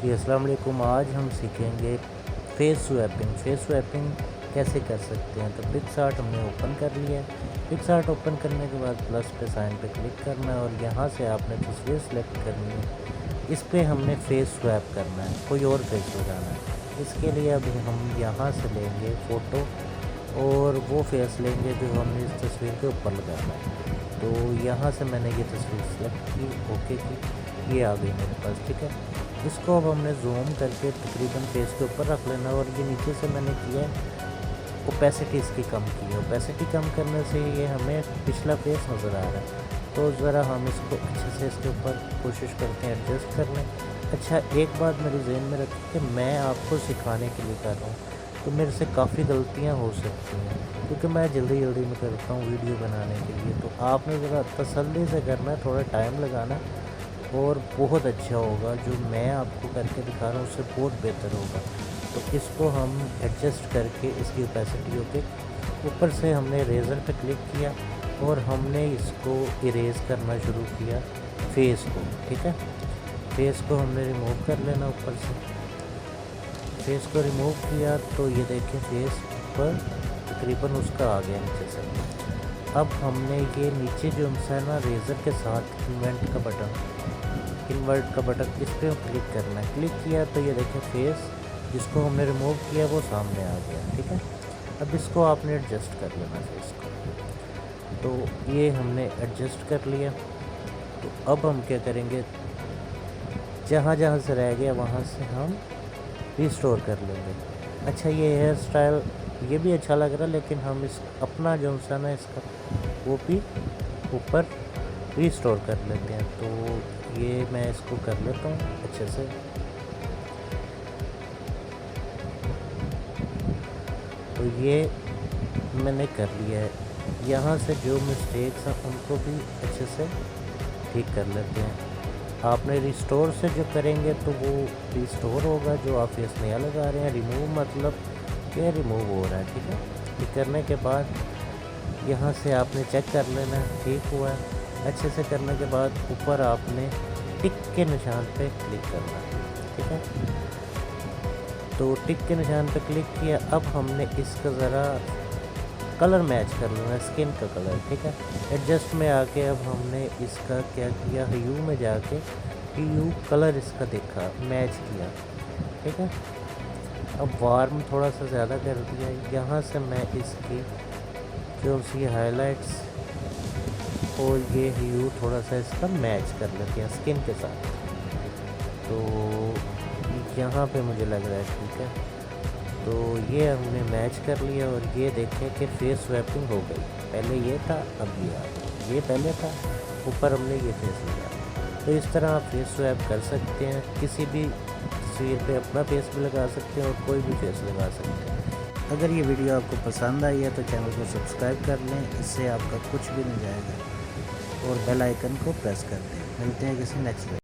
जी अस्सलाम वालेकुम। आज हम सीखेंगे फेस स्वैपिंग। फेस स्वैपिंग कैसे कर सकते हैं। तो पिक्सआर्ट हमने ओपन कर लिया है। पिक्सआर्ट ओपन करने के बाद प्लस पे साइन पे क्लिक करना है और यहाँ से आपने तस्वीर सेलेक्ट करनी है। इस पे हमने फेस स्वैप करना है, कोई और फेस लगाना है। इसके लिए अभी हम यहाँ से लेंगे फ़ोटो और वो फेस लेंगे जो हमने इस तस्वीर के ऊपर लगाना है। तो यहाँ से मैंने ये तस्वीर सेलेक्ट की, ओके की, ये आ गई मेरे पास। ठीक है, इसको अब हमने जूम करके तकरीबन फेस के ऊपर रख लेना और ये नीचे से मैंने किया है ओपेसिटी इसकी कम की है। ओपेसिटी कम करने से ये हमें पिछला फेस नज़र आ रहा है। तो ज़रा हम इसको अच्छे से इसके ऊपर कोशिश करते हैं एडजस्ट करने। अच्छा, एक बात मेरे जहन में रखें कि मैं आपको सिखाने के लिए कर रहा हूँ, तो मेरे से काफ़ी गलतियाँ हो सकती हैं क्योंकि मैं जल्दी जल्दी में करता हूँ वीडियो बनाने के लिए। तो आपने ज़रा तसल्ली से करना है, थोड़ा टाइम लगाना और बहुत अच्छा होगा। जो मैं आपको करके दिखा रहा हूँ उससे बहुत बेहतर होगा। तो इसको हम एडजस्ट करके इसकी ओपेसिटी के ऊपर से हमने इरेज़र पे क्लिक किया और हमने इसको इरेज़ करना शुरू किया फेस को। ठीक है, फेस को हमने रिमूव कर लेना ऊपर से। फेस को रिमूव किया तो ये देखें फेस पर तकरीबन उसका आ गया नीचे से। अब हमने ये नीचे जो है ना रेज़र के साथ इन्वर्ट का बटन इस पर क्लिक करना है। क्लिक किया तो ये देखें फेस जिसको हमने रिमूव किया वो सामने आ गया। ठीक है, अब इसको आपने एडजस्ट कर लेना फेस को। तो ये हमने एडजस्ट कर लिया। तो अब हम क्या करेंगे, जहाँ जहाँ से रह गया वहाँ से हम रिस्टोर कर लेंगे। अच्छा, ये हेयर स्टाइल ये भी अच्छा लग रहा है, लेकिन हम इस अपना जो सा ना इसका वो भी ऊपर रिस्टोर कर लेते हैं। तो ये मैं इसको कर लेता हूँ अच्छे से। तो ये मैंने कर लिया है। यहाँ से जो मिस्टेक्स हैं उनको भी अच्छे से ठीक कर लेते हैं। आपने रिस्टोर से जो करेंगे तो वो रिस्टोर होगा। जो आप फेस नया लगा रहे हैं, रिमूव मतलब क्या रिमूव हो रहा है। ठीक है, ये करने के बाद यहाँ से आपने चेक कर लेना है ठीक हुआ है। अच्छे से करने के बाद ऊपर आपने टिक के निशान पे क्लिक करना है। ठीक है, तो टिक के निशान पे क्लिक किया। अब हमने इसका ज़रा कलर मैच कर लेना, स्किन का कलर। ठीक है, एडजस्ट में आके अब हमने इसका क्या किया, ह्यू में जाके ह्यू कलर इसका देखा, मैच किया। ठीक है, अब वार्म थोड़ा सा ज़्यादा कर दिया। यहाँ से मैं इसकी जो सी हाइलाइट्स और ये ह्यू थोड़ा सा इसका मैच कर लेते हैं स्किन के साथ। तो यहाँ पे मुझे लग रहा है ठीक है। तो ये हमने मैच कर लिया और ये देखें कि फेस स्वैपिंग हो गई। पहले ये था, अब ये आ गया। ये पहले था, ऊपर हमने ये फेस लिया। तो इस तरह आप फेस स्वैप कर सकते हैं। किसी भी तस्वीर पे अपना फेस भी लगा सकते हैं और कोई भी फेस लगा सकते हैं। अगर ये वीडियो आपको पसंद आई है तो चैनल को सब्सक्राइब कर लें, इससे आपका कुछ भी नहीं जाएगा। और बेल आइकन को प्रेस कर दें। मिलते हैं किसी नेक्स्ट वीडियो।